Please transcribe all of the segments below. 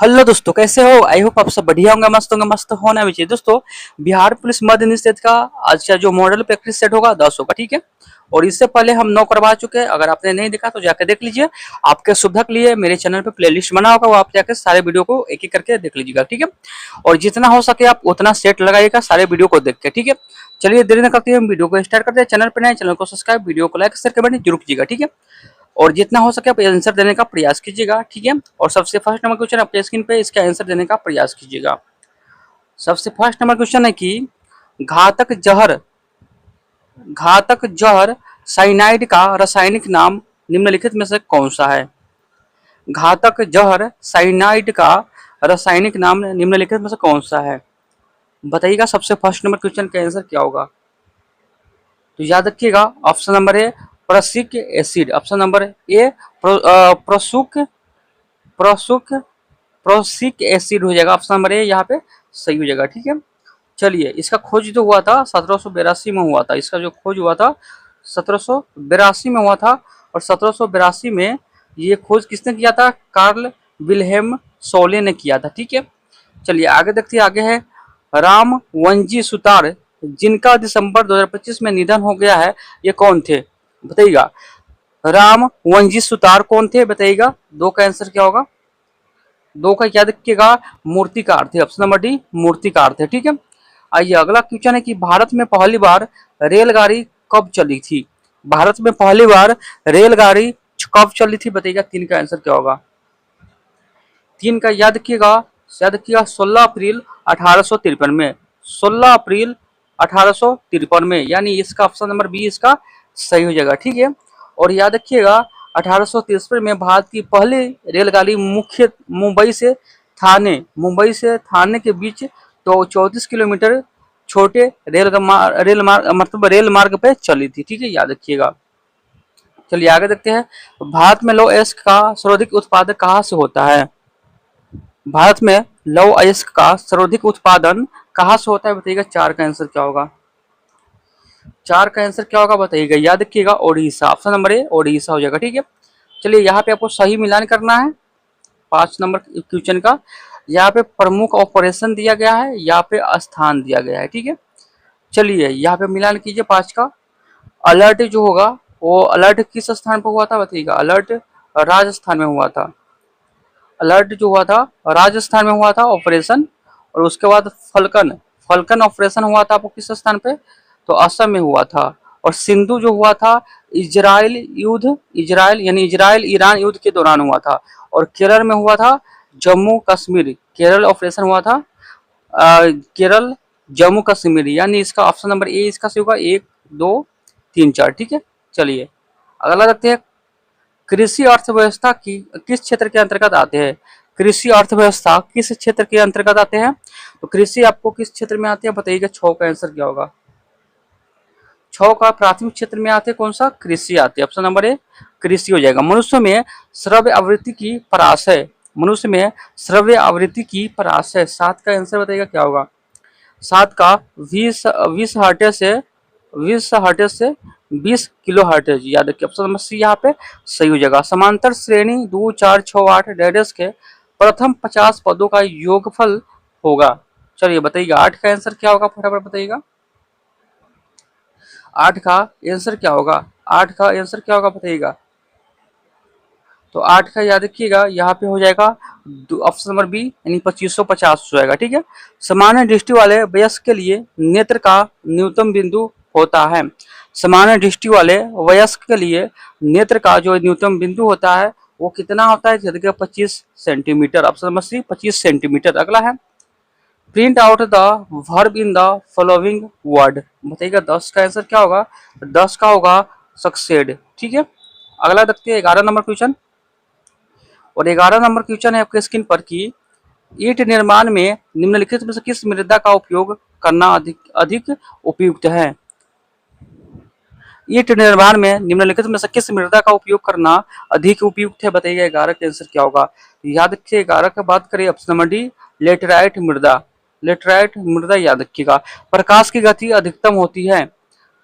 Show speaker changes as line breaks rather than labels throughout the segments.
Hello दोस्तों, कैसे हो? आई होप आप सब बढ़िया होंगे, मस्त होना भी चाहिए। दोस्तों, बिहार पुलिस मध्य निषेध का आज का जो मॉडल प्रैक्टिस सेट होगा 10 होगा, ठीक है। और इससे पहले हम 9 करवा चुके हैं। अगर आपने नहीं देखा तो जाकर देख लीजिए। आपके सुविधा के लिए मेरे चैनल पे प्लेलिस्ट बना होगा, वो आप जाकर सारे वीडियो को एक एक करके देख लीजिएगा, ठीक है। और जितना हो सके आप उतना सेट लगाइएगा सारे वीडियो को देख के, ठीक है। चलिए देरी न करते हम वीडियो को स्टार्ट करते हैं। चैनल पर नए, चैनल को सब्सक्राइब, वीडियो को लाइक शेयर कमेंट जरूर कीजिएगा, ठीक है। और जितना हो सके आप आंसर देने का प्रयास कीजिएगा, ठीक है। और सबसे फर्स्ट नंबर क्वेश्चन अपने स्क्रीन पे, इसका आंसर देने का प्रयास कीजिएगा। सबसे फर्स्ट नंबर क्वेश्चन है कि घातक जहर घातक जहर साइनाइड का रासायनिक नाम निम्नलिखित में से कौन सा है? घातक जहर साइनाइड का रासायनिक नाम निम्नलिखित में से कौन सा है? बताइएगा सबसे फर्स्ट नंबर क्वेश्चन का आंसर क्या होगा। तो याद रखिएगा, option number A prussic acid, option number A prussic prussic prussic acid हो जाएगा। ऑप्शन नंबर ए यहाँ पे सही हो जाएगा, ठीक है। चलिए, इसका खोज जो हुआ था 1782 में हुआ था। इसका जो खोज हुआ था 1782 में हुआ था। और 1782 में ये खोज किसने किया था? कार्ल विल्हेम सोले ने किया था, ठीक है। चलिए आगे देखते हैं। आगे है राम वंजी सुतार, जिनका दिसंबर 2025 में निधन हो गया है, ये कौन थे? बताइएगा। राम वंजी सुतार कौन थे? बताइएगा। दो का आंसर क्या होगा? दो का याद रखिएगा, मूर्तिकार थे। ऑप्शन नंबर डी मूर्तिकार थे, ठीक है। आइए अगला क्वेश्चन है कि भारत में पहली बार रेलगाड़ी कब चली थी? भारत में पहली बार रेलगाड़ी कब चली थी? बताइएगा। तीन का आंसर क्या होगा? तीन का याद रखिएगा 16 अप्रैल 1853 में। 16 अप्रैल 1853 में, यानी इसका ऑप्शन नंबर बी इसका सही हो जाएगा, ठीक है। और याद रखिएगा 1853 में भारत की पहली रेलगाड़ी मुंबई से थाने के बीच तो 34 किलोमीटर छोटे रेल मार्ग पे चली थी, ठीक है। याद रखिएगा। चलिए आगे देखते हैं। भारत में लौह अयस्क का सर्वाधिक उत्पादन कहाँ से होता है? भारत में लौह अयस्क का सर्वाधिक उत्पादन कहाँ से होता है? बताइएगा। चार का आंसर क्या होगा? चार का आंसर क्या होगा? बताइएगा। याद रखिएगा ओडिशा, ऑप्शन नंबर ए ओडिशा हो जाएगा, ठीक है। चलिए यहाँ पे आपको सही मिलान करना है 5 नंबर क्वेश्चन का। यहाँ पे प्रमुख ऑपरेशन दिया गया है, यहाँ पे स्थान दिया गया है, ठीक है। चलिए यहाँ पे मिलान कीजिए 5 का। अलर्ट जो होगा वो अलर्ट किस स्थान पर हुआ था? बताइएगा। अलर्ट राजस्थान में हुआ था। अलर्ट जो हुआ था राजस्थान में हुआ था ऑपरेशन। और उसके बाद फल्कन फल्कन ऑपरेशन हुआ था आपको किस स्थान पे? तो असम में हुआ था। और सिंधु जो हुआ था इजराइल यानी इजराइल ईरान युद्ध के दौरान हुआ था। और केरल में हुआ था जम्मू कश्मीर, केरल ऑपरेशन हुआ था। केरल जम्मू कश्मीर, यानी इसका ऑप्शन नंबर ए इसका सही होगा। 1 2 3 4, ठीक है। चलिए अगला देखते हैं। कृषि अर्थव्यवस्था की किस क्षेत्र के अंतर्गत आते हैं? कृषि अर्थव्यवस्था किस क्षेत्र के अंतर्गत आते हैं? तो कृषि आपको किस क्षेत्र में आते हैं? बताइएगा। 6 का आंसर क्या होगा? 6 का प्राथमिक क्षेत्र में आते हैं। कौन सा? कृषि आते हैं। ऑप्शन नंबर ए कृषि हो जाएगा। मनुष्य में श्रव्य आवृत्ति की पराशय, मनुष्य में श्रव्य आवृत्ति की पराशय 7 का आंसर बताइएगा क्या होगा? 7 का 20 हर्ट्ज से 20 किलो हर्ट्ज, याद रखिए। ऑप्शन नंबर सी यहाँ पे सही हो जाएगा। समांतर श्रेणी 2 4 6 8 डैडस के प्रथम 50 पदों का योगफल होगा। चलिए बताइएगा 8 का आंसर क्या होगा? फटाफट बताइएगा। 8 का आंसर क्या होगा? 8 का आंसर क्या होगा? बताइएगा। तो 8 का याद रखिएगा यहाँ पे हो जाएगा ऑप्शन नंबर बी, यानी 2550 हो जाएगा, ठीक है। सामान्य दृष्टि वाले वयस्क के लिए नेत्र का न्यूनतम बिंदु होता है। सामान्य दृष्टि वाले वयस्क के लिए नेत्र का जो न्यूनतम बिंदु होता है वो कितना होता है? जगह 25 centimetre. Option number C 25 centimetre. अगला है print out the verb in the following word. बताइएगा 10 का आंसर क्या होगा? 10 का होगा सक्सेड, ठीक है। अगला देखते हैं 11 नंबर क्वेश्चन। और 11 नंबर क्वेश्चन है आपके स्क्रीन पर कि ईंट निर्माण में निम्नलिखित में से किस मृदा का उपयोग करना अधिक अधिक उपयुक्त है? ईंट निर्माण में निम्नलिखित में से किस मृदा का उपयोग करना अधिक उपयुक्त है? बताइएगा। 11 का आंसर क्या होगा? याद रखिए 11 का बात करें ऑप्शन नंबर डी लेटराइट मृदा। लेटराइट मृदा याद रखिएगा। प्रकाश की गति अधिकतम होती है।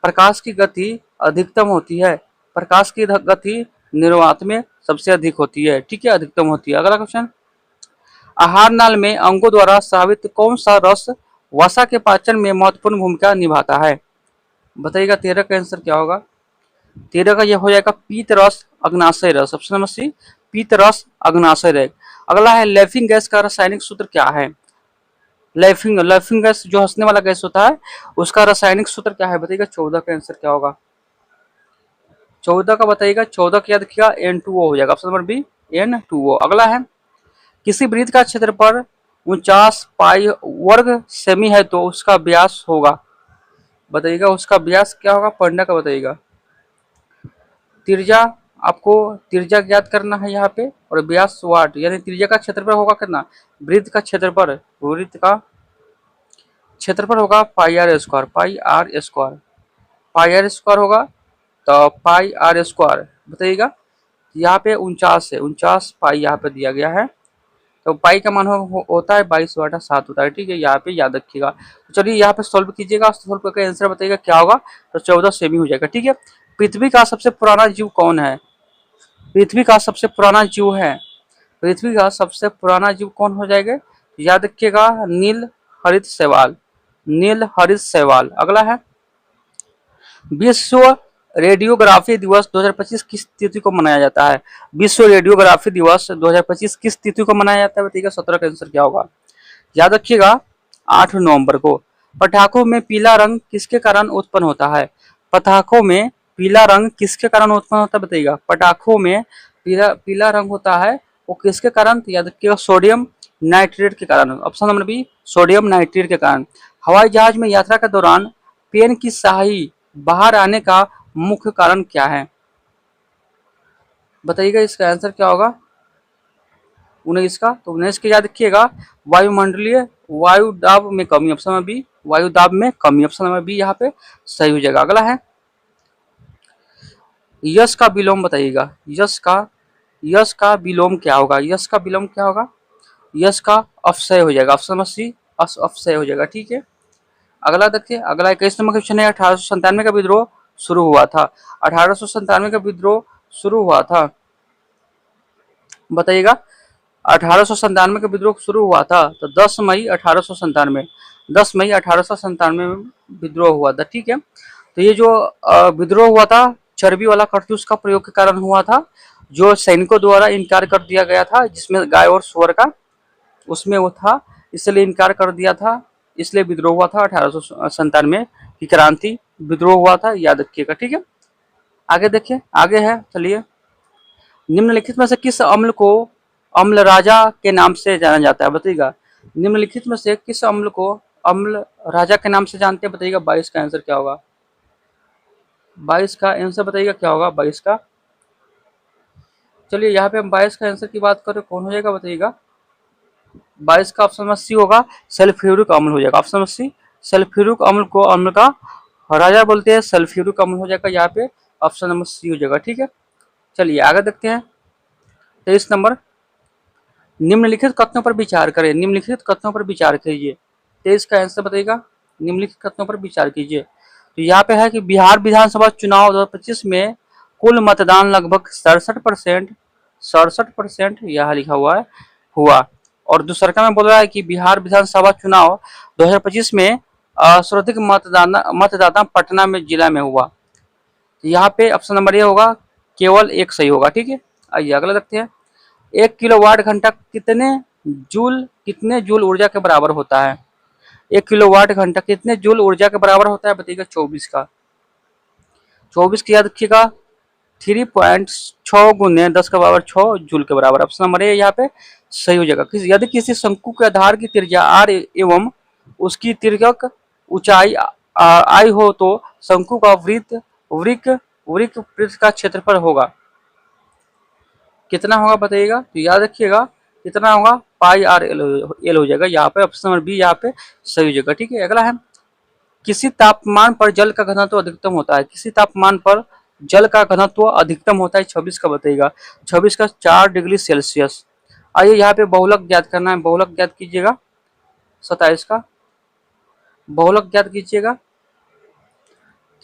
प्रकाश की गति अधिकतम होती है। प्रकाश की गति निर्वात में सबसे अधिक होती है, ठीक है। अधिकतम होती है। अगला क्वेश्चन आहार नाल में अंगों द्वारा स्रावित कौन सा रस वसा के पाचन में महत्वपूर्ण भूमिका निभाता है? बताइएगा 13 का आंसर क्या होगा? 13 का यह हो जाएगा पीत रस अग्नाशय रस। ऑप्शन नंबर सी पीत रस अग्नाशय रस। अगला है लैफिंग गैस का रासायनिक सूत्र क्या है? लैफिंग गैस जो हंसने वाला गैस होता है उसका रासायनिक सूत्र क्या है? बताइएगा 14 का आंसर क्या होगा? 14 का बताइएगा। 14 का याद रखिएगा N2O हो जाएगा। Option number B N2O। अगला है किसी वृत्त का क्षेत्रफल 49 पाई वर्ग सेमी है तो उसका व्यास होगा। बताइएगा उसका व्यास क्या होगा? पढ़ने का बताइएगा। त्रिज्या आपको त्रिज्या ज्ञात करना है यहाँ पे और व्यास वाट यानी त्रिज्या का क्षेत्रफल होगा कितना? वृत्त का क्षेत्रफल होगा पाई आर स्क्वायर होगा तो पाई आर स्क्वायर बताइएगा। यहाँ पे 49 पाई यहाँ पे दिया गया है तो पाई का मान होता है 22/7 होता है। ठीक है, यहाँ पे याद रखिएगा। तो चलिए यहाँ पे सॉल्व कीजिएगा। सॉल्व करके आंसर बताइएगा क्या होगा? तो 14 सेमी हो जाएगा। ठीक है, पृथ्वी का सबसे पुराना जीव कौन है? पृथ्वी का सबसे पुराना जीव है पृथ्वी का सबसे पुराना जीव कौन हो जाएगा? याद रखिएगा नील हरित शैवाल। अगला है विश्व रेडियोग्राफी दिवस 2025 किस तिथि को मनाया जाता है? विश्व रेडियोग्राफी दिवस 2025 किस तिथि को मनाया जाता है? बताइएगा 17 का आंसर क्या होगा? याद रखिएगा 8 नवंबर को। पटाखों में पीला रंग किसके कारण उत्पन्न होता है? पटाखों में पीला रंग किसके कारण उत्पन्न होता है? बताइएगा पटाखों में पीला रंग होता है वो किसके कारण? तो याद रखिएगा सोडियम नाइट्रेट के कारण। Option number B sodium nitrate के कारण। हवाई जहाज में यात्रा के दौरान पेन की स्याही बाहर आने का मुख्य कारण क्या है? बताइएगा इसका आंसर क्या होगा? 19 का। तो 19 के याद रखिएगा वायुमंडलीय वायु दाब में कमी। ऑप्शन नंबर बी वायु दाब में कमी। ऑप्शन नंबर बी यहाँ पे सही हो जाएगा। अगला है यश का विलोम बताइएगा। यश का विलोम क्या होगा? यश का विलोम क्या होगा? यश का अपक्षय हो जाएगा। ऑप्शन नंबर सी अपक्षय हो जाएगा। ठीक है, अगला देखिए। अगला 21 नंबर क्वेश्चन है 1897 का विद्रोह शुरू हुआ था। 1897 का विद्रोह शुरू हुआ था बताइएगा 1897 का विद्रोह शुरू हुआ था तो 10 मई 1897 में विद्रोह हुआ था। ठीक है, तो ये जो विद्रोह हुआ था चर्बी वाला कारतूस का प्रयोग के कारण हुआ था जो सैनिकों द्वारा इनकार कर दिया गया था जिसमें गाय और सुअर का उसमें वो था इसलिए इनकार कर दिया था इसलिए विद्रोह हुआ था 1897 की क्रांति विद्रोह हुआ था। याद रखिएगा। ठीक है, आगे देखिए। आगे है चलिए निम्नलिखित में से किस अम्ल को अम्ल राजा के नाम से जाना जाता है? बताइएगा निम्नलिखित में से किस अम्ल को अम्ल राजा के नाम से जानते हैं? बताइएगा 22 का आंसर क्या होगा? 22 का आंसर बताइएगा क्या होगा? 22 का चलिए यहाँ पे हम 22 का आंसर की बात करें कौन हो जाएगा? बताइएगा 22 का ऑप्शन नंबर सी होगा सल्फ्यूरिक अम्ल हो जाएगा। ऑप्शन नंबर सी सल्फ्यूरिक अम्ल को अम्ल का राजा बोलते हैं सल्फ्यूरिक अम्ल हो जाएगा। यहाँ पे ऑप्शन नंबर सी हो जाएगा। ठीक है, चलिए आगे देखते हैं 23 नंबर निम्नलिखित कथनों पर विचार करें। निम्नलिखित कथनों पर विचार कीजिए। 23 का आंसर बताइएगा निम्नलिखित कथनों पर विचार कीजिए। तो यहाँ पे है कि बिहार विधानसभा चुनाव 2025 में कुल मतदान लगभग 67% यहाँ लिखा हुआ है हुआ और दूसरा में बोल रहा है कि बिहार विधानसभा चुनाव 2025 में सर्वाधिक मतदाता पटना में जिला में हुआ। तो यहाँ पे ऑप्शन नंबर ये होगा केवल एक सही होगा। ठीक है, आइए अगला देखते हैं 1 किलोवाट घंटा कितने जूल ऊर्जा के बराबर होता है? 1 किलोवाट घंटा कितने जूल ऊर्जा के बराबर होता है? बताइएगा 24 का। 24 की याद रखिएगा 3.6 गुने 10 का पावर 6 जूल के बराबर। ऑप्शन नंबर ए यहाँ पे सही हो जाएगा। यदि किसी शंकु के आधार की त्रिज्या r एवं उसकी तिर्यक ऊंचाई आई हो तो शंकु का वृत्त का क्षेत्रफल होगा कितना होगा? बताइएगा। तो याद रखिएगा कितना होगा? पाई आर एल हो जाएगा। यहाँ पे ऑप्शन नंबर बी यहाँ पे सही हो जाएगा। ठीक है, अगला है किसी तापमान पर जल का घनत्व अधिकतम होता है? किसी तापमान पर जल का घनत्व अधिकतम होता है 26 का बताइएगा। 26 का 4 डिग्री सेल्सियस। आइए यहाँ पे बहुलक ज्ञात करना है। बहुलक ज्ञात कीजिएगा 27 का बहुलक ज्ञात कीजिएगा।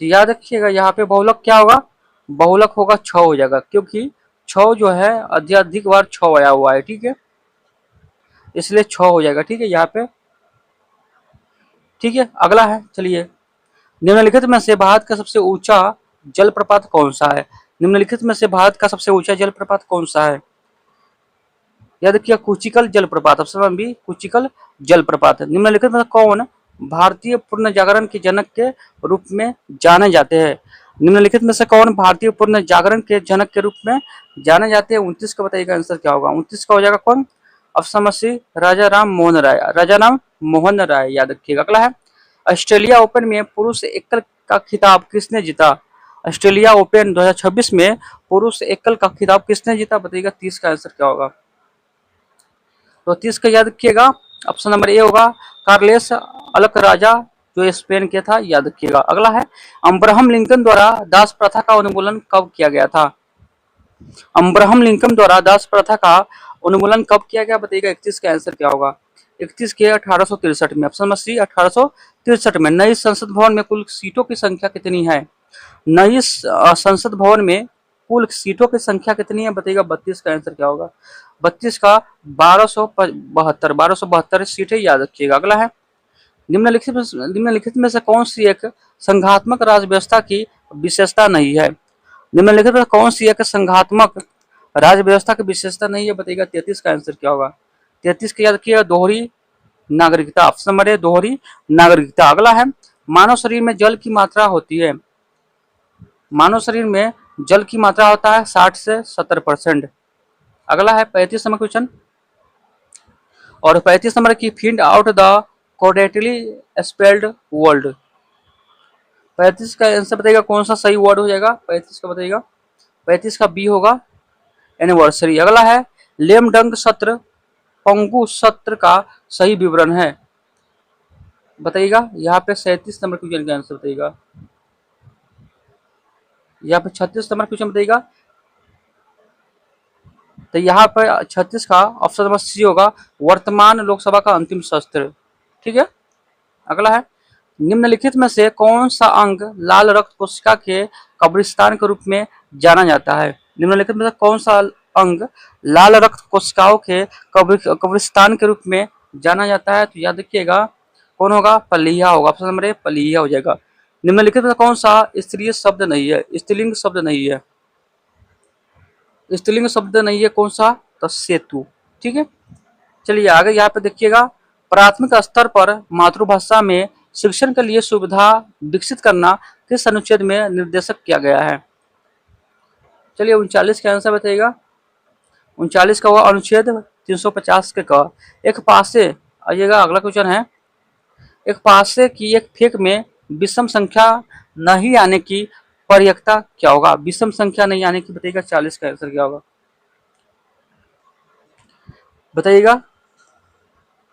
तो याद रखिएगा यहाँ पे बहुलक क्या होगा? बहुलक होगा 6 हो जाएगा क्योंकि 6 जो है अधिक बार 6 आया हुआ है। ठीक है, इसलिए 6 हो जाएगा। ठीक है यहाँ पे। ठीक है, अगला है, चलिए, निम्नलिखित में से भारत का सबसे ऊंचा जलप्रपात कौन सा है? निम्नलिखित में से भारत का सबसे ऊंचा जलप्रपात कौन सा है? याद रखिए, कुचिकल जलप्रपात, ऑप्शन नंबर बी कुचिकल जलप्रपात। निम्नलिखित में कौन भारतीय पूर्ण जागरण के जनक के रूप में जाने जाते हैं? निम्नलिखित में से कौन भारतीय पूर्ण जागरण के जनक के रूप में जाने जाते हैं? 29 का बताइएगा आंसर क्या होगा। 29 का हो जाएगा कौन? ऑप्शन नंबर सी राजा राम मोहन राय। राजा राम मोहन राय, याद रखिएगा। अगला है, ऑस्ट्रेलिया ओपन में पुरुष एकल का खिताब किसने जीता? ऑस्ट्रेलिया ओपन 2026 में पुरुष एकल का खिताब किसने जीता? बताइएगा 30 का आंसर क्या होगा। तो 30 का याद रखिएगा, ऑप्शन नंबर ए होगा कार्लेस अल्कराजा, जो स्पेन के था, याद रखिएगा। अगला है, अब्राहम लिंकन द्वारा दास प्रथा का उन्मूलन कब किया गया था? अब्राहम लिंकन द्वारा दास प्रथा का उन्मूलन कब किया गया? बताइएगा 31 का आंसर क्या होगा। 31 के 1863 में, ऑप्शन नंबर सी 1863 में। नई संसद भवन में कुल सीटों की संख्या कितनी है? नई संसद भवन में कुल सीटों की संख्या कितनी है? बताइएगा 32 का आंसर क्या होगा। 32 का 1272 सीट है, याद रखिएगा। अगला है, निम्नलिखित में से कौन सी एक संघात्मक राज्य व्यवस्था की विशेषता नहीं है? निम्नलिखित में कौन सी एक संघात्मक राज्य व्यवस्था की विशेषता नहीं है? बताइएगा 33 का आंसर क्या होगा। 33 का याद रखिएगा, दोहरी नागरिकता, ऑप्शन नंबर ए दोहरी नागरिकता। अगला है, मानव शरीर में जल की मात्रा होती है, मानव शरीर में जल की मात्रा होता है 60 से 70%। अगला है 35 नंबर क्वेश्चन, और 35 नंबर की फिंड आउट द कोडेटली स्पेल्ड वर्ड। 35 का आंसर बताइएगा कौन सा सही वर्ड हो जाएगा। 35 का बताइएगा, 35 का बी होगा एनिवर्सरी। अगला है, लेमडंग सत्र पंगु सत्र का सही विवरण है? बताइएगा यहाँ पे 37 नंबर क्वेश्चन का आंसर बताइएगा। यहाँ पे 36 नंबर क्वेश्चन बताइएगा, तो यहाँ पर 36 का ऑप्शन नंबर सी होगा वर्तमान लोकसभा का अंतिम शस्त्र। ठीक है, अगला है, निम्नलिखित में से कौन सा अंग लाल रक्त कोशिका के कब्रिस्तान के रूप में जाना जाता है? निम्नलिखित में से कौन सा अंग लाल रक्त कोशिकाओं के कब्रिस्तान के रूप में जाना जाता है? तो याद रखिएगा कौन होगा, पलीहा होगा। ऑप्शन नंबर ए पलीहा हो जाएगा। निम्नलिखित में कौन सा स्त्रीय शब्द नहीं है, स्त्रीलिंग शब्द नहीं है? स्त्रीलिंग शब्द नहीं है कौन सा? तो सेतु। ठीक है, चलिए आगे यहाँ पे देखिएगा, प्राथमिक स्तर पर मातृभाषा में शिक्षण के लिए सुविधा विकसित करना किस अनुच्छेद में निर्देशित किया गया है? चलिए 39 का आंसर बताइएगा। 39 का हुआ अनुच्छेद 350 के क। एक पासे, आइएगा अगला क्वेश्चन है, एक पासे की एक फेंक में विषम संख्या नहीं आने की पर्यकता क्या होगा? विषम संख्या नहीं आने की, बताइएगा 40 का आंसर क्या होगा। बताइएगा,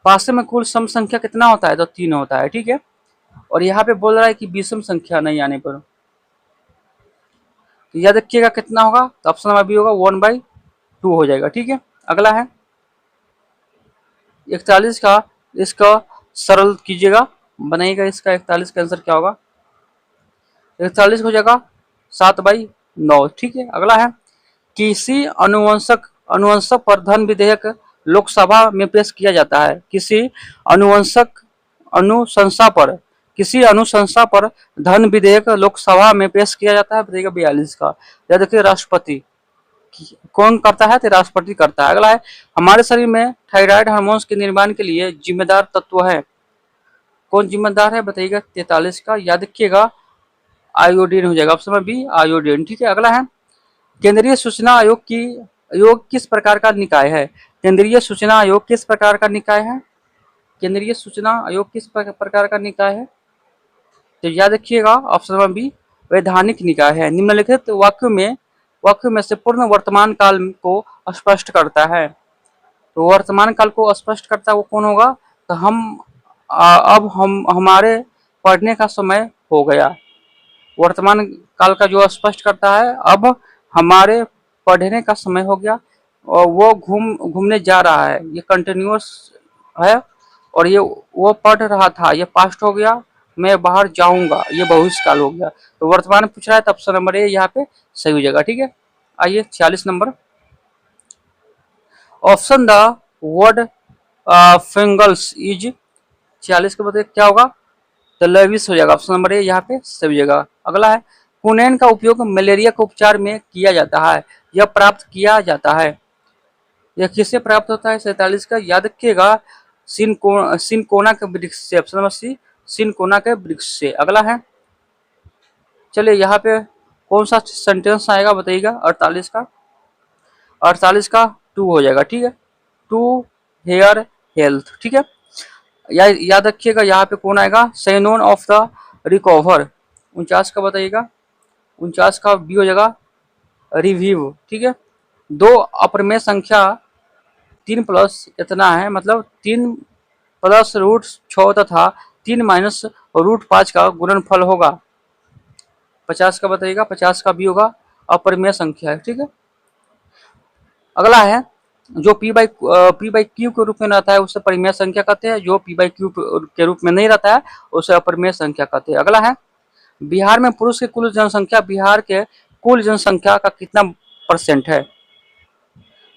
पासे में कुल सम संख्या कितना होता है? तो 3 होता है। ठीक है, और यहाँ पे बोल रहा है कि विषम संख्या नहीं आने पर, तो याद रखिएगा कितना होगा। तो ऑप्शन नंबर बी होगा 1/2 हो जाएगा। ठीक है, अगला है 41 का, इसका सरल कीजिएगा, बनाइएगा इसका 41 का आंसर क्या होगा। 41 हो जाएगा 7/9। ठीक है, अगला है, किसी अनुवंशक पर धन विधेयक लोकसभा में पेश किया जाता है? किसी अनुवंशक अनुशंसा पर, किसी अनुशंसा पर धन विधेयक लोकसभा में पेश किया जाता है? बताइएगा 42 का। याद रखिए राष्ट्रपति कौन करता है? तो राष्ट्रपति करता है। अगला है, हमारे शरीर में थायराइड हार्मोन्स के निर्माण के लिए जिम्मेदार तत्व है, कौन जिम्मेदार है? बताइएगा 43 का। याद रखिएगा आयोडीन हो जाएगा, ऑप्शन बी आयोडीन। ठीक है, अगला है, केंद्रीय सूचना आयोग किस प्रकार का निकाय है? केंद्रीय सूचना आयोग किस प्रकार का निकाय है? केंद्रीय सूचना आयोग किस प्रकार का निकाय है? तो याद रखिएगा ऑप्शन नंबर बी वैधानिक निकाय है। निम्नलिखित वाक्यों में से पूर्ण वर्तमान काल को स्पष्ट करता है? तो वर्तमान काल को स्पष्ट करता है वो कौन होगा? तो अब हम हमारे पढ़ने का समय हो गया। वर्तमान काल का जो स्पष्ट करता है अब हमारे पढ़ने का समय हो गया, और वो घूमने जा रहा है, ये कंटिन्यूअस है, और ये वो पढ़ रहा था, ये पास्ट हो गया, मैं बाहर जाऊंगा, ये भविष्य काल हो गया। तो वर्तमान पूछ रहा है, तो ऑप्शन नंबर ए यहाँ पे सही हो जाएगा। ठीक है, आइए 46 number, option the word Fingal's is 46 के बताइए क्या होगा, तो लेविस हो जाएगा। ऑप्शन नंबर ए यहाँ पे सही जगह। अगला है कुनैन का उपयोग मलेरिया के उपचार में किया जाता है, यह प्राप्त किया जाता है, यह किससे प्राप्त होता है? 47 का याद रखिएगा सिनकोना के वृक्ष से। ऑप्शन नंबर सी सिनकोना के वृक्ष से। अगला है चलिए यहाँ पे कौन सा सेंटेंस आएगा बताइएगा 48 का। 48 का टू हो जाएगा, ठीक है, टू हेयर हेल्थ, ठीक है। याद रखिएगा यहाँ पे कौन आएगा, सैनोन ऑफ द रिकवर। 49 का बताइएगा, 49 का बी हो जाएगा रिव्यू, ठीक है। दो अप्रमेय संख्या 3 प्लस कितना है, मतलब 3 प्लस रूट 6 तथा 3 माइनस रूट 5 का गुणनफल होगा। 50 का बताइएगा, 50 का भी होगा अपरिमेय संख्या है, ठीक है। अगला है जो p बाई क्यू के रूप में रहता है उसे परिमेय संख्या कहते हैं, जो p बाई क्यू के रूप में नहीं रहता है उसे अपरिमेय संख्या कहते हैं। अगला है बिहार में पुरुष की कुल जनसंख्या बिहार के कुल जनसंख्या का कितना परसेंट है?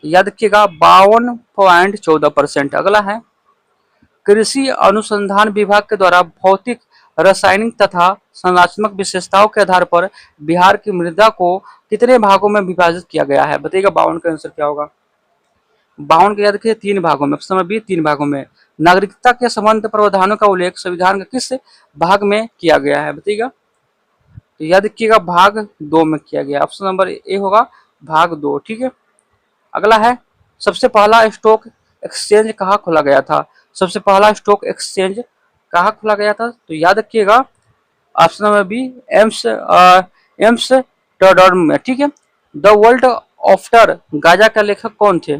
याद रखिएगा 52.14%। अगला है कृषि अनुसंधान विभाग के द्वारा भौतिक, रासायनिक तथा संरचनात्मक विशेषताओं के आधार पर बिहार की मृदा को कितने भागों में विभाजित किया गया है? बताइएगा 52 का आंसर क्या होगा। 52 के याद रखिए 3 भागों में। ऑप्शन बी 3 भागों में। नागरिकता के संबंध प्रावधानों का उल्लेख संविधान के किस भाग में किया गया है? बताइएगा, तो याद रखिएगा भाग 2 में किया गया। ऑप्शन नंबर ए होगा भाग 2, ठीक है। अगला है सबसे पहला स्टॉक एक्सचेंज कहाँ खोला गया था? सबसे पहला स्टॉक एक्सचेंज कहाँ खोला गया था? तो याद रखिएगा ऑप्शन नंबर बी एम्स्टर्डम में, ठीक है। द वर्ल्ड आफ्टर गाजा का लेखक कौन थे?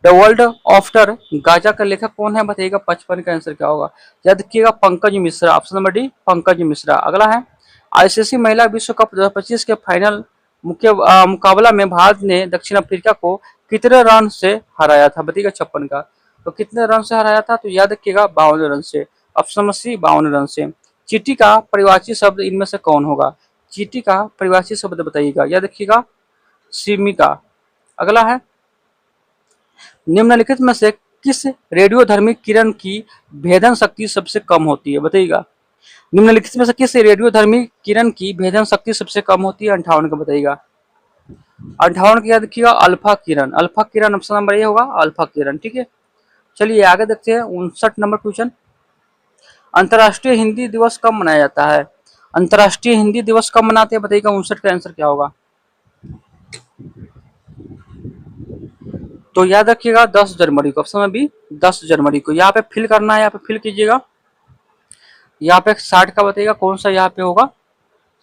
द वर्ल्ड आफ्टर गाजा का लेखक कौन है? बताइएगा 55 का आंसर क्या होगा। याद रखिएगा Pankaj Mishra. Option number D Pankaj Mishra. अगला है आईसीसी महिला विश्व कप 2025 के फाइनल मुकाबला में भारत ने दक्षिण अफ्रीका को कितने रन से हराया था? बताइएगा 56 का। तो कितने रन से हराया था? तो याद रखिएगा 52 रन से। ऑप्शन नंबर सी 52 रन से। चींटी का परिभाषी शब्द इनमें से कौन होगा? चींटी का परिभाषी शब्द बताइएगा, याद रखिएगा सिमिका। अगला है निम्नलिखित में से किस रेडियोधर्मी किरण की भेदन शक्ति सबसे कम होती है? बताइएगा निम्नलिखित में से किस रेडियोधर्मी किरण की भेदन शक्ति सबसे कम होती है? 58 का बताइएगा। 58 की याद रखिएगा अल्फा किरण। अल्फा किरण ऑप्शन नंबर ए होगा अल्फा किरण, ठीक है। चलिए आगे देखते हैं 59 नंबर क्वेश्चन। अंतर्राष्ट्रीय हिंदी दिवस कब मनाया जाता है? अंतर्राष्ट्रीय हिंदी दिवस कब मनाते हैं? बताइएगा 59 का आंसर क्या होगा। तो याद रखिएगा 10 जनवरी को। ऑप्शन में भी 10 जनवरी को। यहाँ पे फिल करना है, यहाँ पे फिल कीजिएगा। यहाँ पे 60 का बताइएगा कौन सा यहाँ पे होगा।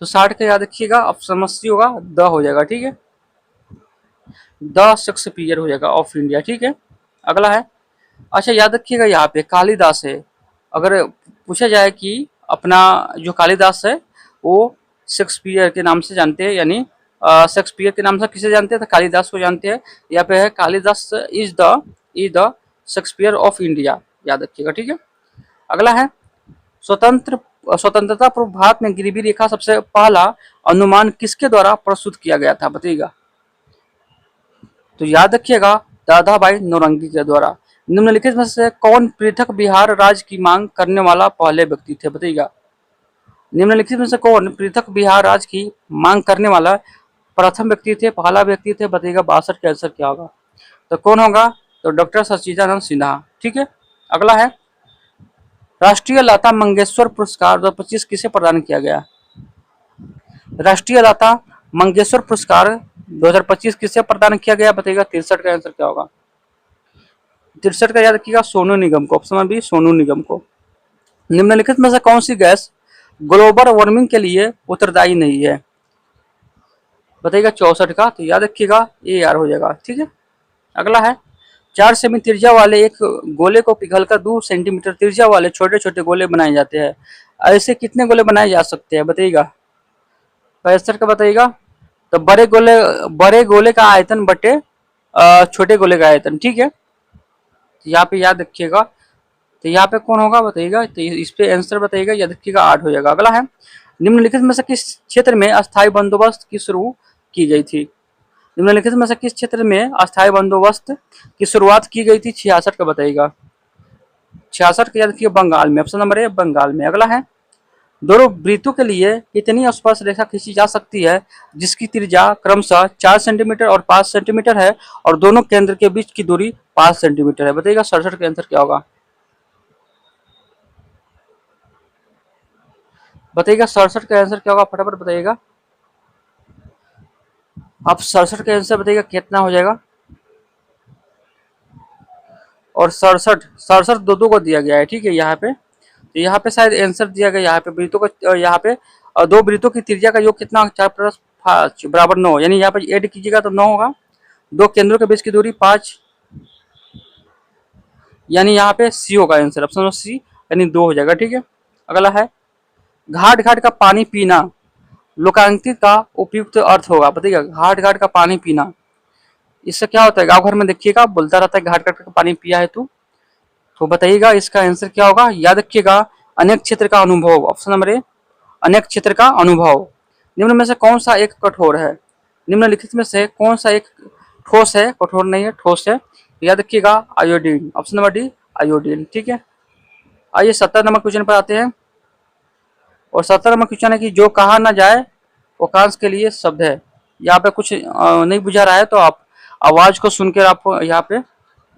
तो 60 का याद रखिएगा ऑप्शन में सी होगा द हो जाएगा, ठीक है। द शेक्सपियर हो जाएगा ऑफ इंडिया, ठीक है। अगला है अच्छा याद रखिएगा यहाँ पे कालिदास है। अगर पूछा जाए कि अपना जो कालिदास है वो शेक्सपियर के नाम से जानते हैं, यानी शेक्सपियर के नाम से किसे जानते हैं? तो कालिदास को जानते हैं। यहाँ पे है Kalidas is the Shakespeare of India, याद रखिएगा, ठीक है। अगला है स्वतंत्रता पूर्व भारत में गरीबी रेखा सबसे पहला अनुमान किसके द्वारा प्रस्तुत किया गया था? बताइएगा। तो याद रखिएगा दादा भाई नौरंगी के द्वारा। निम्नलिखित में से कौन पृथक बिहार राज्य की मांग करने वाला पहले व्यक्ति थे? बताइएगा निम्नलिखित में से कौन पृथक बिहार राज्य की मांग करने वाला प्रथम व्यक्ति थे, पहला व्यक्ति थे? बताइएगा 62 का आंसर क्या होगा। तो कौन होगा? तो डॉक्टर सच्चिदानंद सिन्हा, ठीक है। अगला है राष्ट्रीय लता मंगेशकर पुरस्कार 2025 किसे प्रदान किया गया? राष्ट्रीय लता मंगेशकर पुरस्कार 2025 किसे प्रदान किया गया? बताइएगा 63 का आंसर क्या होगा। 63 का याद रखिएगा सोनू निगम को। ऑप्शन में भी सोनू निगम को। निम्नलिखित में से कौन सी गैस ग्लोबल वार्मिंग के लिए उत्तरदायी नहीं है? बताइएगा 64 का। तो याद रखिएगा ए आर हो जाएगा, ठीक है। अगला है 4 सेमी त्रिज्या वाले एक गोले को पिघलकर 2 सेंटीमीटर त्रिज्या वाले छोटे छोटे गोले बनाए जाते हैं। ऐसे कितने गोले बनाए जा सकते हैं? बताइएगा 65 का बताइएगा। तो बड़े गोले का आयतन बटे छोटे गोले का आयतन, ठीक है। तो यहाँ पे याद रखिएगा। तो यहाँ पे कौन होगा बताइएगा। तो इस पे आंसर बताइएगा, याद रखिएगा 8 हो जाएगा। अगला है निम्नलिखित में से किस क्षेत्र में अस्थायी बंदोबस्त की शुरू की गई थी? निम्नलिखित में से किस क्षेत्र में अस्थायी बंदोबस्त की शुरुआत की गई थी? 66 का बताइएगा। 66 का याद रखिए बंगाल में। ऑप्शन नंबर ए बंगाल में। अगला है, दोनों वृत्तों के लिए कितनी स्पर्श रेखा खींची जा सकती है जिसकी त्रिज्या क्रमशः 4 सेंटीमीटर और 5 सेंटीमीटर है और दोनों केंद्र के बीच की दूरी 5 सेंटीमीटर है? बताइएगा 67 का आंसर क्या होगा। बताइएगा 67 का आंसर क्या होगा, फटाफट बताइएगा। आप 67 का आंसर बताइएगा कितना हो जाएगा। और 67 दो दो को दिया गया है, ठीक है। यहाँ पे तो यहाँ पे शायद आंसर दिया गया, यहाँ पे वृत्तों का, यहाँ पे दो वृत्तों की त्रिज्या का योग कितना, 4+5 बराबर 9, यानी यहाँ पे ऐड कीजिएगा तो 9 होगा। दो केंद्रों के बीच की दूरी 5, यानी यहाँ पे सी होगा आंसर, ऑप्शन सी, यानी 2 हो जाएगा, ठीक है। अगला है, घाट घाट का पानी पीना लोकांकित का उपयुक्त अर्थ होगा। बताइएगा घाट घाट का पानी पीना, इससे क्या होता है? गाँव घर में देखिएगा बोलता रहता है घाट घाट का पानी पिया है तू। तो बताइएगा इसका आंसर क्या होगा। याद रखिएगा अनेक क्षेत्र का अनुभव, ऑप्शन नंबर ए अनेक क्षेत्र का अनुभव। निम्न में से कौन सा एक कठोर है? निम्नलिखित में से कौन सा एक ठोस है? कठोर नहीं है, ठोस है। याद रखिएगा iodine, option number D iodine, ठीक है। आइए 70 नंबर क्वेश्चन पर आते हैं। और 70 नंबर क्वेश्चन है कि जो कहा ना जाए वो कांस के लिए शब्द है। यहाँ पे कुछ नहीं बुझा रहा है तो आप आवाज को सुनकर आप यहाँ पे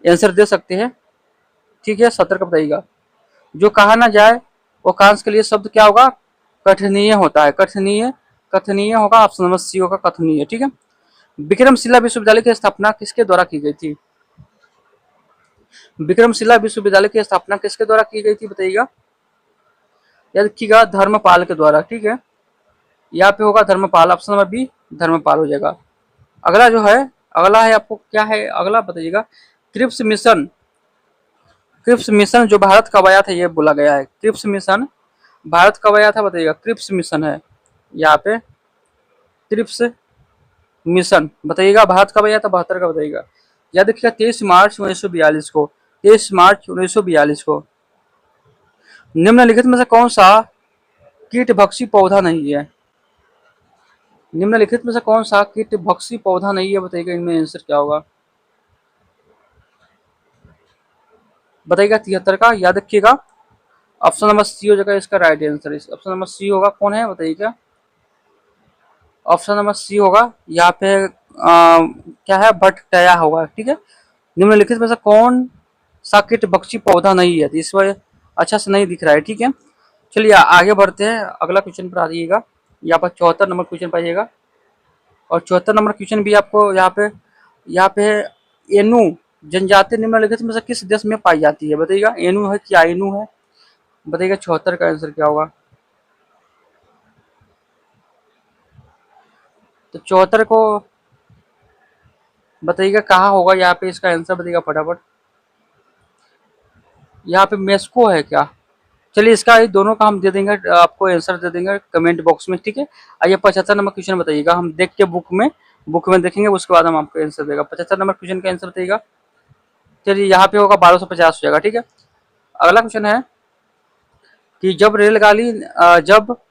आंसर दे सकते हैं, ठीक है। 70 का बताइएगा। जो कहा ना जाए वो कांस के लिए शब्द क्या होगा? कथनीय होता है, कथनीय, कथनीय होगा, ऑप्शन नंबर सी होगा कथनीय, ठीक है। विक्रमशिला विश्वविद्यालय की स्थापना किसके द्वारा की गई थी? विक्रमशिला विश्वविद्यालय की स्थापना किसके द्वारा की गई थी बताइएगा। याद रखिएगा धर्मपाल के द्वारा, ठीक है। यहाँ पे होगा Dharampal, option number B Dharampal हो जाएगा। अगला जो है, अगला है आपको क्या है, अगला बताइएगा। क्रिप्स मिशन, क्रिप्स मिशन जो भारत कब आया था ये बोला गया है। क्रिप्स मिशन भारत कब आया था बताइएगा। क्रिप्स मिशन है यहाँ पे, क्रिप्स मिशन बताइएगा भारत कब आया था, 72 का बताइएगा। याद रखिएगा 23 मार्च 1942 को, 23 मार्च 1942 को। निम्नलिखित में से कौन सा कीटभक्षी पौधा नहीं है? निम्नलिखित में से कौन सा कीटभक्षी पौधा नहीं है बताइएगा, इनमें आंसर क्या होगा बताइएगा। 73 का याद रखिएगा ऑप्शन नंबर सी हो जाएगा इसका right answer. Option number C होगा, कौन है बताइएगा। ऑप्शन नंबर सी होगा यहाँ पे क्या है, भट्टया होगा, ठीक है। निम्नलिखित में से कौन सा कीटभक्षी पौधा नहीं है? तो इस वजह अच्छा से नहीं दिख रहा है, ठीक है। चलिए आगे बढ़ते हैं, अगला क्वेश्चन पर आ जाइएगा। यहाँ पर 74 नंबर क्वेश्चन पाइएगा। और 74 नंबर क्वेश्चन भी आपको यहाँ पे एनु जनजाति निम्नलिखित में से किस देश में पाई जाती है बताइएगा। एनु है कि आइनू है बताइएगा। 74 का आंसर क्या होगा। तो 74 को बताइएगा कहाँ होगा यहाँ पे, इसका आंसर बताइएगा फटाफट। यहाँ पे मेस्को है क्या? चलिए इसका ये दोनों का हम दे देंगे, आपको आंसर दे देंगे कमेंट बॉक्स में, ठीक है। आइए 75 नंबर क्वेश्चन बताइएगा, हम देख के बुक में देखेंगे, उसके बाद हम आपको आंसर देगा। 75 नंबर क्वेश्चन का आंसर बताइएगा। चलिए यहाँ पे होगा 1250 हो जाएगा, ठीक है। अगला क्वेश्चन है कि जब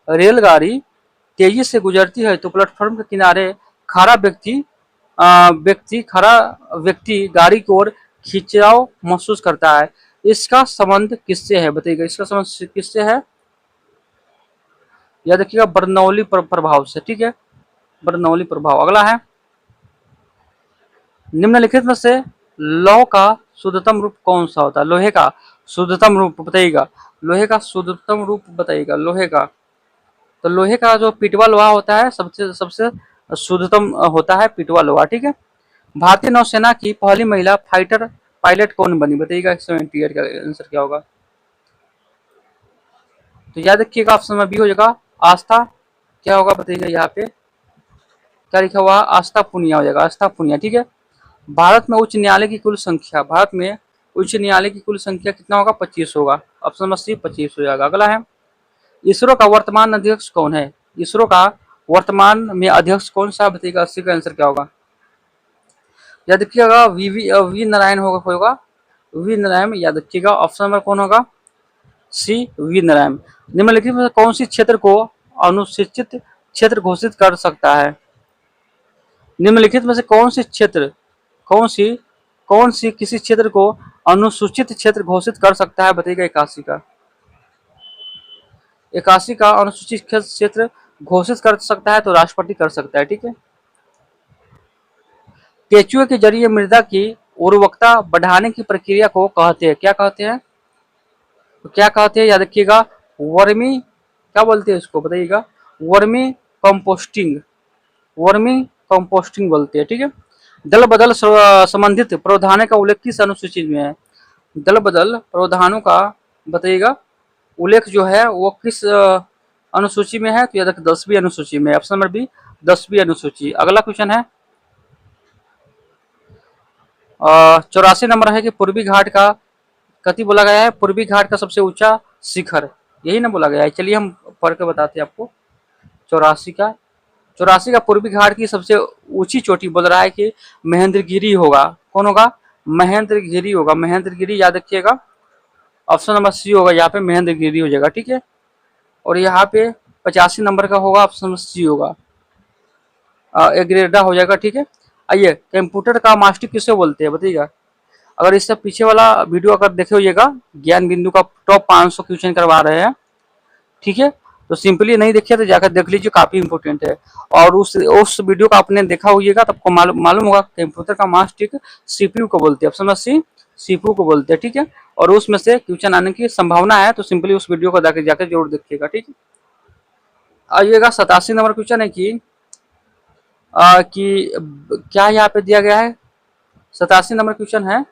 रेलगाड़ी तेजी से गुजरती है तो प्लेटफॉर्म के किनारे खड़ा व्यक्ति गाड़ी की ओर खिंचाव महसूस करता है। इसका संबंध किससे है बताइएगा। इसका संबंध किससे है? याद रखिएगा बर्नौली प्रभाव से, ठीक है, बर्नौली प्रभाव। अगला है, निम्नलिखित में से लौह का शुद्धतम रूप कौन सा होता है? लोहे का शुद्धतम रूप बताइएगा। लोहे का शुद्धतम रूप बताइएगा, लोहे का। तो लोहे का जो पिटवा लोहा होता है सबसे सबसे शुद्धतम होता है पिटवा लोहा, ठीक है। भारतीय नौसेना की पहली महिला फाइटर पायलट कौन बनी बताइएगा। 178 का आंसर क्या होगा। तो याद रखिएगा ऑप्शन में बी हो जाएगा आस्था, क्या होगा बताइएगा। यहाँ पे क्या लिखा हुआ, आस्था पुनिया हो जाएगा, आस्था पुनिया, ठीक है। भारत में उच्च न्यायालय की कुल संख्या, भारत में उच्च न्यायालय की कुल संख्या कितना होगा? 25 होगा, ऑप्शन नंबर सी 25 हो जाएगा। अगला है, इसरो का वर्तमान अध्यक्ष कौन है? इसरो का वर्तमान में अध्यक्ष कौन सा बताइएगा। 80 का आंसर क्या होगा। याद रखिएगा वी नारायण होगा वी नारायण, याद रखिएगा ऑप्शन नंबर कौन होगा, सी वी नारायण। निम्नलिखित में कौन सी क्षेत्र को अनुसूचित क्षेत्र घोषित कर सकता है? निम्नलिखित में से कौन सी किसी क्षेत्र को अनुसूचित क्षेत्र घोषित कर सकता है, बताइएगा। 81 का 81 का अनुसूचित क्षेत्र घोषित कर सकता है तो राष्ट्रपति कर सकता है, ठीक है। केचुए के जरिए मृदा की उर्वरकता बढ़ाने की प्रक्रिया को कहते हैं, क्या कहते हैं, तो क्या कहते हैं, याद रखिएगा, वर्मी, क्या बोलते हैं इसको, बताइएगा, वर्मी कंपोस्टिंग, वर्मी कंपोस्टिंग बोलते हैं, ठीक है। दल बदल संबंधित प्रावधानों का उल्लेख किस अनुसूची में है, दल बदल प्रावधानों का, बताइएगा, उल्लेख जो है वो किस अनुसूची में है, तो याद रखिए 10वीं अनुसूची में, ऑप्शन नंबर बी 10वीं अनुसूची। अगला क्वेश्चन है 84 नंबर है कि पूर्वी घाट का कति बोला गया है, पूर्वी घाट का सबसे ऊंचा शिखर, यही ना बोला गया है। चलिए हम पढ़ के बताते हैं आपको। 84 का पूर्वी घाट की सबसे ऊंची चोटी बोल रहा है कि महेंद्रगिरी होगा। कौन होगा, महेंद्रगिरी होगा, महेंद्रगिरी याद रखिएगा, ऑप्शन नंबर सी होगा, यहाँ पे महेंद्रगिरी हो जाएगा, ठीक है। और यहाँ पे 85 नंबर का होगा, ऑप्शन नंबर सी होगा, एग्रेडा हो जाएगा, ठीक है। आइए, कंप्यूटर का मास्टर किसे बोलते हैं, बताइएगा। अगर इससे पीछे वाला वीडियो अगर देखे होइएगा, ज्ञान बिंदु का टॉप 500 क्वेश्चन करवा रहे हैं, ठीक है। तो सिंपली नहीं देखिए तो जाकर देख लीजिए, काफी इंपोर्टेंट है। और उस वीडियो का आपने देखा होइएगा तो आपको मालूम होगा कंप्यूटर का मास्टर सीपीयू को बोलते हैं, ऑप्शन नंबर सी सीपीयू को बोलते हैं, ठीक है। और उसमें से क्वेश्चन आने की संभावना है, तो सिंपली उस वीडियो को जाकर जरूर देखिएगा, ठीक है। आइएगा 87 नंबर क्वेश्चन है कि क्या यहाँ पे दिया गया है, 87 नंबर क्वेश्चन है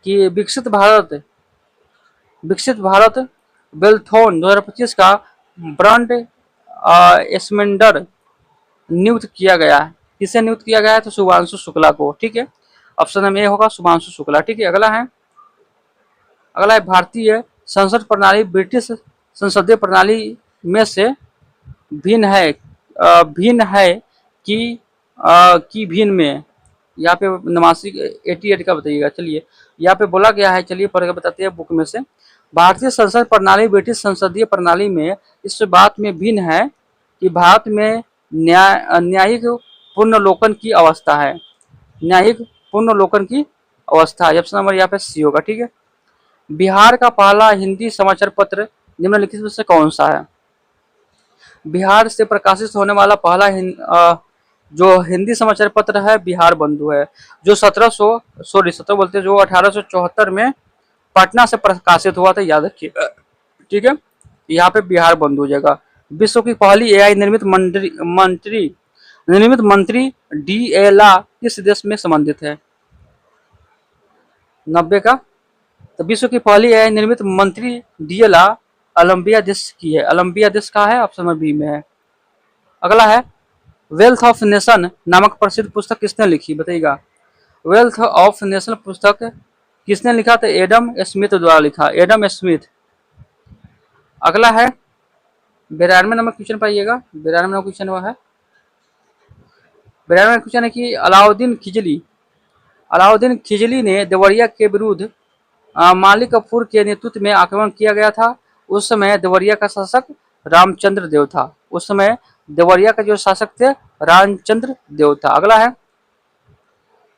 कि विकसित भारत बेलथोन 2025 का ब्रांड एस्मेंडर नियुक्त किया गया है, किसे नियुक्त किया गया है, तो शुभांशु शुक्ला को, ठीक है। ऑप्शन नंबर ए होगा शुभांशु शुक्ला, ठीक है। अगला है भारतीय संसद प्रणाली ब्रिटिश संसदीय प्रणाली में से भिन्न है, कि भिन्न में, यहाँ पे 88 का बताइएगा। चलिए, यहाँ पे बोला गया है, चलिए पढ़ के बताते हैं बुक में से। भारतीय संसद प्रणाली ब्रिटिश संसदीय प्रणाली में इस बात में भिन्न है कि भारत में न्यायिक पुनर्लोकन की अवस्था है, न्यायिक पुनर्लोकन की अवस्था है, ऑप्शन नंबर यहाँ पे सी होगा, ठीक है। बिहार का पहला हिंदी समाचार पत्र निम्नलिखित में से कौन सा है, बिहार से प्रकाशित होने वाला पहला जो हिंदी समाचार पत्र है बिहार बंधु है, जो 17 बोलते हैं, जो 1874 में पटना से प्रकाशित हुआ था, याद रखिए, ठीक है। यहाँ पे बिहार बंधु हो जाएगा। विश्व की पहली एआई निर्मित मंत्री डीएलआ किस देश में संबंधित है, 90 का, तो विश्व की पहली एआई निर्मित मंत्री डीएलआ ओलंबिया देश की है, ओलंबिया देश का है, ऑप्शन नंबर बी में है। अगला है वेल्थ ऑफ नेशन नामक प्रसिद्ध पुस्तक किसने लिखी, बताइएगा। वेल्थ ऑफ नेशन पुस्तक किसने लिखा, तो एडम स्मिथ द्वारा लिखा, एडम स्मिथ। अगला है 92 नंबर क्वेश्चन पाइएगा, 92 नंबर क्वेश्चन हुआ है, 92 क्वेश्चन है कि अलाउद्दीन खिजली ने देवरिया के विरुद्ध मालिक कफूर के नेतृत्व में आक्रमण किया गया था। उस समय देवरिया का शासक रामचंद्र देव था, उस समय देवरिया का जो शासक थे रामचंद्र देव था। अगला है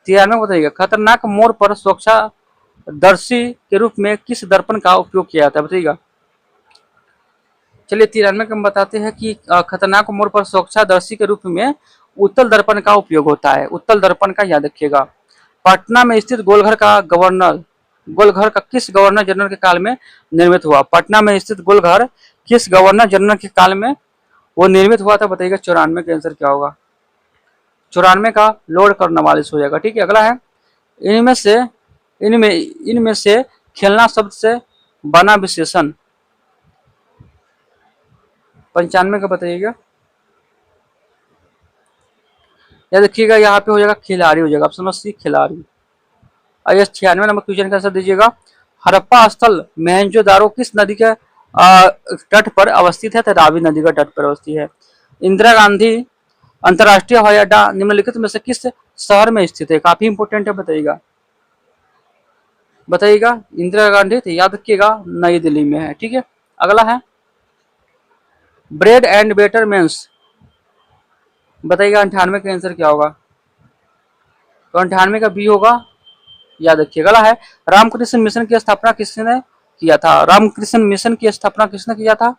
93 बताइएगा, खतरनाक मोड़ पर सुरक्षादर्शी के रूप में किस दर्पण का उपयोग किया जाता है, बताइएगा। चलिए 93 का हम बताते हैं कि खतरनाक मोड़ पर सुरक्षादर्शी के रूप में उत्तल दर्पण का उपयोग होता है, उत्तल दर्पण का याद रखिएगा। पटना में स्थित गोलघर किस गवर्नर जनरल के काल में निर्मित हुआ, पटना में स्थित गोलघर किस गवर्नर जनरल के काल में वो निर्मित हुआ था, बताइएगा। 94 का आंसर क्या होगा, 94 का लॉर्ड कॉर्नवालिस हो जाएगा, ठीक है। अगला है इनमें से खेलना शब्द से बना विशेषण, 95 का बताइएगा। याद रखिएगा, यहाँ पे हो जाएगा खिलाड़ी हो जाएगा, ऑप्शन नंबर सी खिलाड़ी। आइए 96 नंबर क्वेश्चन का आंसर दीजिएगा। हड़प्पा स्थल मोहनजोदारो किस नदी के तट पर अवस्थित है, तो रावी नदी का तट पर अवस्थित है। इंदिरा गांधी अंतर्राष्ट्रीय हवाई अड्डा निम्नलिखित में से किस शहर में स्थित है, काफी इंपोर्टेंट है, बताइएगा। इंदिरा गांधी, तो याद रखिएगा नई दिल्ली में है, ठीक है। अगला है ब्रेड एंड बेटर मेंस, बताइएगा। 98 का आंसर क्या होगा, तो 98 का बी होगा, याद रखिएगा, गला है। रामकृष्ण मिशन की स्थापना किसने किया था? रामकृष्ण मिशन की स्थापना किसने किया था?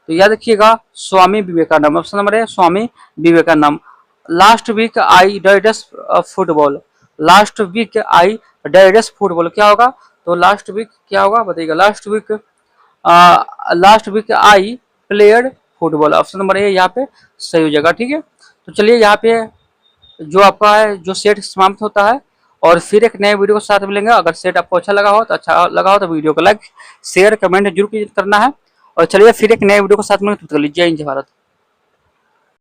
तो याद रखिएगा स्वामी विवेकानंद। ऑप्शन नंबर है Swami Vivekananda. Last week Adidas football, last week Adidas football क्या होगा? तो लास्ट वीक क्या होगा बताइएगा? Last week I player football. Option number A यहाँ पे सही हो जाएगा, ठीक है। तो चलिए यहाँ पे जो आपका है जो सेट समाप्त होता है, और फिर एक नए वीडियो के साथ मिलेंगे। अगर सेट आपको अच्छा लगा हो तो वीडियो को लाइक शेयर कमेंट जरूर करना है। और चलिए फिर एक नए वीडियो के साथ मिलेंगे, तब तक के लिए जय हिंद जय भारत।